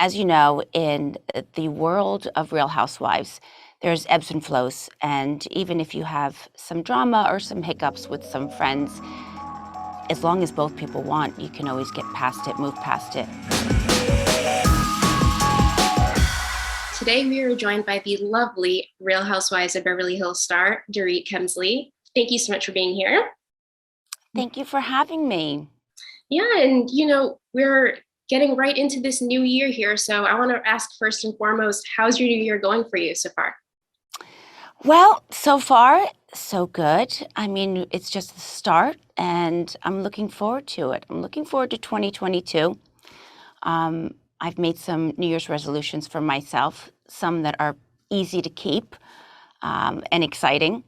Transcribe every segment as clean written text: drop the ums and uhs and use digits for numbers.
as you know, in the world of Real Housewives, there's ebbs and flows. And even if you have some drama or some hiccups with some friends, as long as both people want, you can always get past it, move past it. Today, we are joined by the lovely Real Housewives of Beverly Hills star, Dorit Kemsley. Thank you so much for being here. Thank you for having me. Yeah, and we're getting right into this new year here. So I want to ask first and foremost, how's your new year going for you so far? Well, so far, so good. I mean, it's just the start, and I'm looking forward to it. I'm looking forward to 2022. I've made some New Year's resolutions for myself, some that are easy to keep and exciting.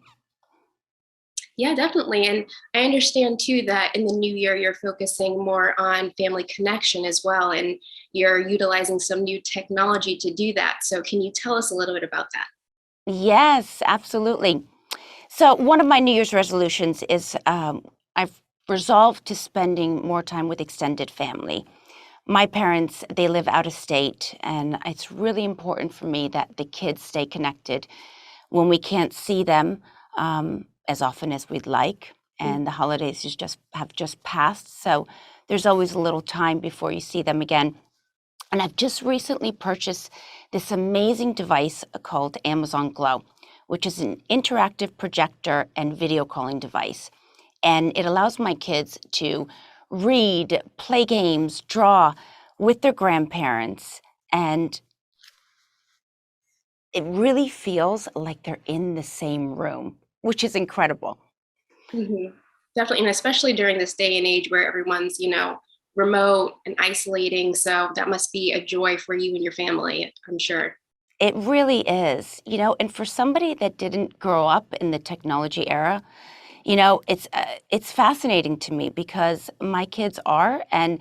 Yeah, definitely. And I understand too that in the new year, you're focusing more on family connection as well, and you're utilizing some new technology to do that. So can you tell us a little bit about that? Yes, absolutely. So one of my New Year's resolutions is I've resolved to spending more time with extended family. My parents, they live out of state, and it's really important for me that the kids stay connected when we can't see them as often as we'd like. And the holidays have just passed, so there's always a little time before you see them again. And I've just recently purchased this amazing device called Amazon Glow, which is an interactive projector and video calling device. And it allows my kids to read, play games, draw with their grandparents. And it really feels like they're in the same room, which is incredible. Mm-hmm. Definitely, and especially during this day and age where everyone's, remote and isolating. So that must be a joy for you and your family, I'm sure. It really is, and for somebody that didn't grow up in the technology era, it's fascinating to me because my kids are, and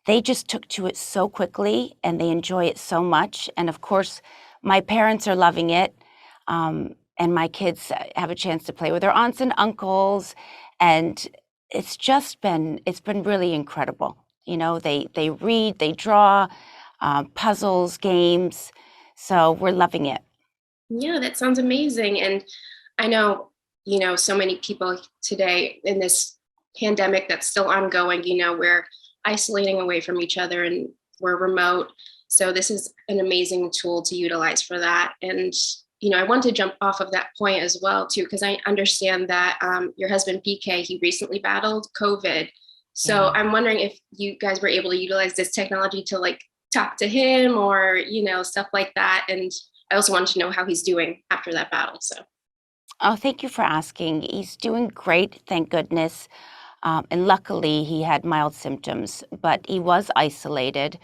they just took to it so quickly and they enjoy it so much. And of course, my parents are loving it. And my kids have a chance to play with their aunts and uncles. And it's been really incredible. They read, they draw, puzzles, games. So we're loving it. Yeah, that sounds amazing. And I know, so many people today in this pandemic that's still ongoing, we're isolating away from each other and we're remote. So this is an amazing tool to utilize for that. And, I want to jump off of that point as well, too, because I understand that your husband, PK, he recently battled COVID. So Yeah. I'm wondering if you guys were able to utilize this technology to like talk to him or, stuff like that. And I also wanted to know how he's doing after that battle. So, Oh, thank you for asking. He's doing great, thank goodness. And luckily, he had mild symptoms, but he was isolated.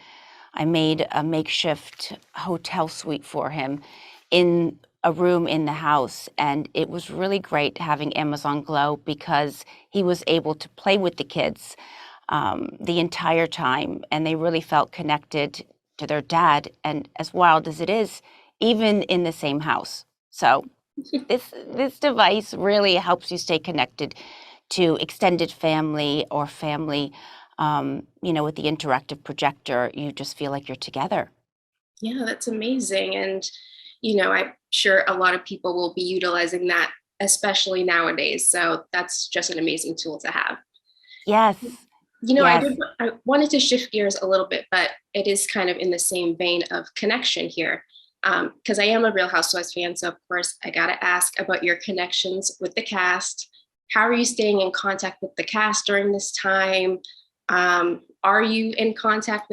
I made a makeshift hotel suite for him in a room in the house, and it was really great having Amazon Glow because he was able to play with the kids the entire time, and they really felt connected to their dad. And as wild as it is, even in the same house. So this device really helps you stay connected to extended family or family. With the interactive projector, you just feel like you're together. yeah, that's amazing. And, I'm sure a lot of people will be utilizing that, especially nowadays. So that's just an amazing tool to have. Yes, yes. I wanted to shift gears a little bit, but it is kind of in the same vein of connection here. Because I am a Real Housewives fan. So, of course, I got to ask about your connections with the cast. How are you staying in contact with the cast during this time? Are you in contact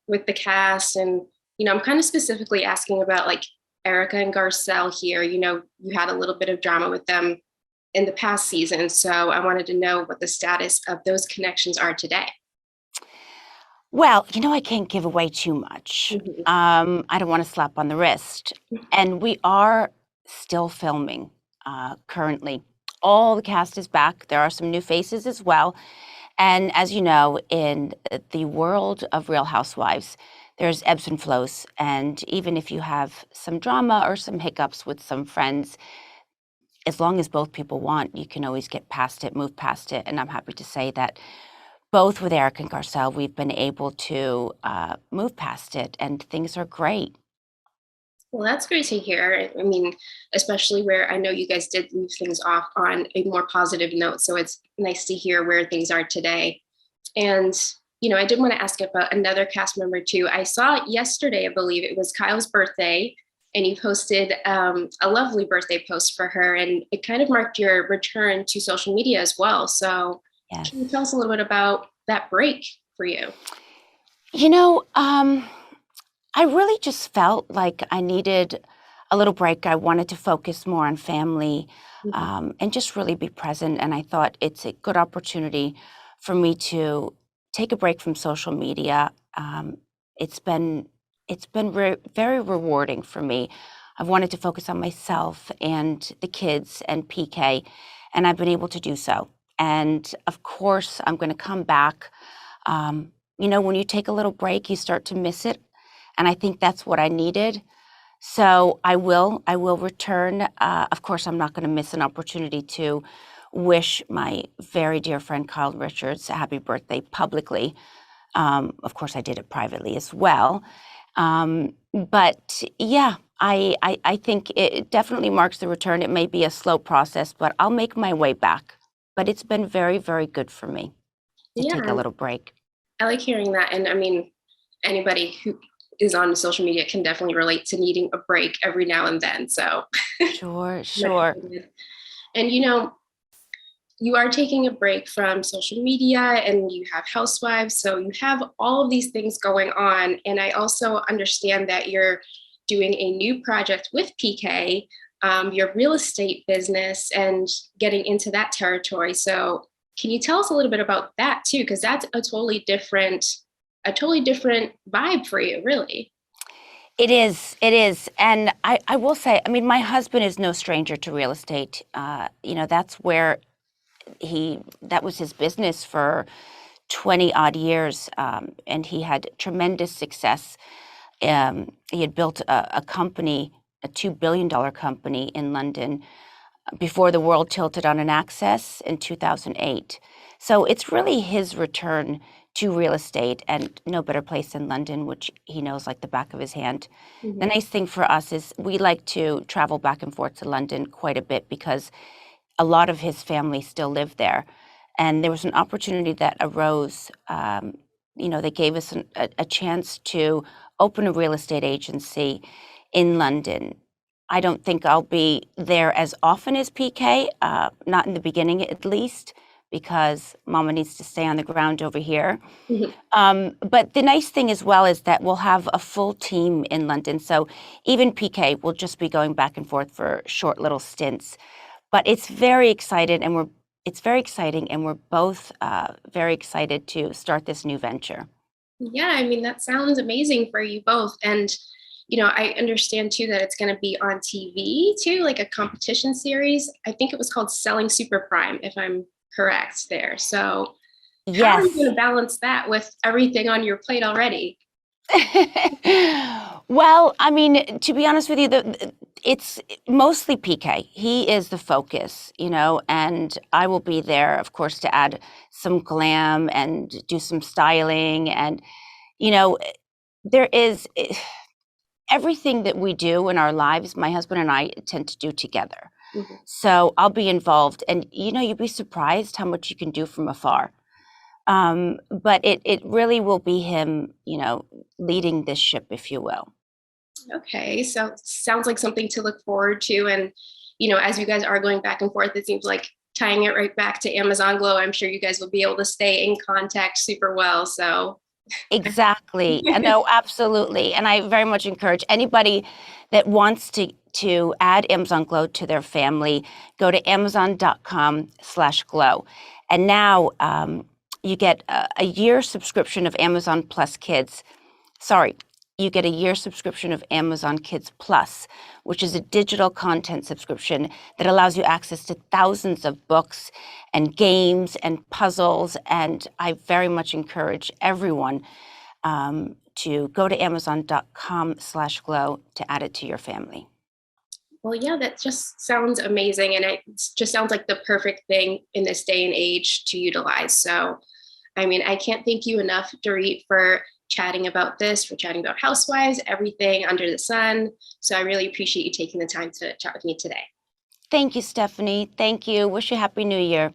with the cast? And, I'm kind of specifically asking about like Erika and Garcelle here. You had a little bit of drama with them in the past season. So I wanted to know what the status of those connections are today. Well, I can't give away too much. Mhm. I don't want to slap on the wrist. And we are still filming currently. All the cast is back. There are some new faces as well. And as you know, in the world of Real Housewives, there's ebbs and flows. And even if you have some drama or some hiccups with some friends, as long as both people want, you can always get past it, move past it. And I'm happy to say that both with Erika and Garcelle, we've been able to move past it, and things are great. Well, that's great to hear. I mean, especially where I know you guys did leave things off on a more positive note. So it's nice to hear where things are today. And, I did want to ask about another cast member too. I saw yesterday, I believe it was Kyle's birthday, and you posted a lovely birthday post for her. And it kind of marked your return to social media as well. So Yes. can you tell us a little bit about that break for you? I really just felt like I needed a little break. I wanted to focus more on family and just really be present. And I thought it's a good opportunity for me to take a break from social media. It's been very rewarding for me. I've wanted to focus on myself and the kids and PK, and I've been able to do so. And of course, I'm going to come back. When you take a little break, you start to miss it. And I think that's what I needed. So I will return. Of course, I'm not going to miss an opportunity to wish my very dear friend Kyle Richards a happy birthday publicly. Of course, I did it privately as well. But yeah, I think it definitely marks the return. It may be a slow process, but I'll make my way back. But it's been very, very good for me to take a Yeah, little break. I like hearing that. And I mean, anybody who is on social media can definitely relate to needing a break every now and then. So, Sure, much sure. needed. And you are taking a break from social media and you have housewives. So you have all of these things going on. And I also understand that you're doing a new project with PK, your real estate business, and getting into that territory. So can you tell us a little bit about that too? Because that's a totally different vibe for you, really. It is. And I will say, I mean, my husband is no stranger to real estate. That's where that was his business for 20 odd years. And he had tremendous success. He had built a company, a $2 billion company in London before the world tilted on an axis in 2008. So it's really his return to real estate, and no better place than London, which he knows like the back of his hand. The Mhm. nice thing for us is we like to travel back and forth to London quite a bit because a lot of his family still live there. And there was an opportunity that arose. They gave us a chance to open a real estate agency in London. I don't think I'll be there as often as PK, not in the beginning at least, because Mama needs to stay on the ground over here. Mhm. But the nice thing as well is that we'll have a full team in London. So even PK will just be going back and forth for short little stints. But it's very exciting, and we're both very excited to start this new venture. Yeah, I mean, that sounds amazing for you both. And, I understand too that it's going to be on TV too, like a competition series. I think it was called Selling Super Prime, if I'm correct there. So, how are you going Yes. to balance that with everything on your plate already? Well, I mean, to be honest with you, it's mostly PK. He is the focus, and I will be there, of course, to add some glam and do some styling. And, you know, there is everything that we do in our lives, my husband and I tend to do together. Mhm. So I'll be involved. And, you'd be surprised how much you can do from afar. But it really will be him, leading this ship, if you will. Okay, so sounds like something to look forward to. And, as you guys are going back and forth, it seems like tying it right back to Amazon Glow, I'm sure you guys will be able to stay in contact super well. So, Exactly. No, absolutely. And I very much encourage anybody that wants to add Amazon Glow to their family, go to amazon.com/glow. And now you get a year subscription of Amazon Plus Kids. Sorry, you get a year subscription of Amazon Kids Plus, which is a digital content subscription that allows you access to thousands of books and games and puzzles. And I very much encourage everyone to go to amazon.com/glow to add it to your family. well, yeah, that just sounds amazing. And it just sounds like the perfect thing in this day and age to utilize. So, I mean, I can't thank you enough, Dorit, for chatting about this, for chatting about housewives, everything under the sun. So I really appreciate you taking the time to chat with me today. Thank you, Stephanie. Thank you. Wish you a Happy New Year.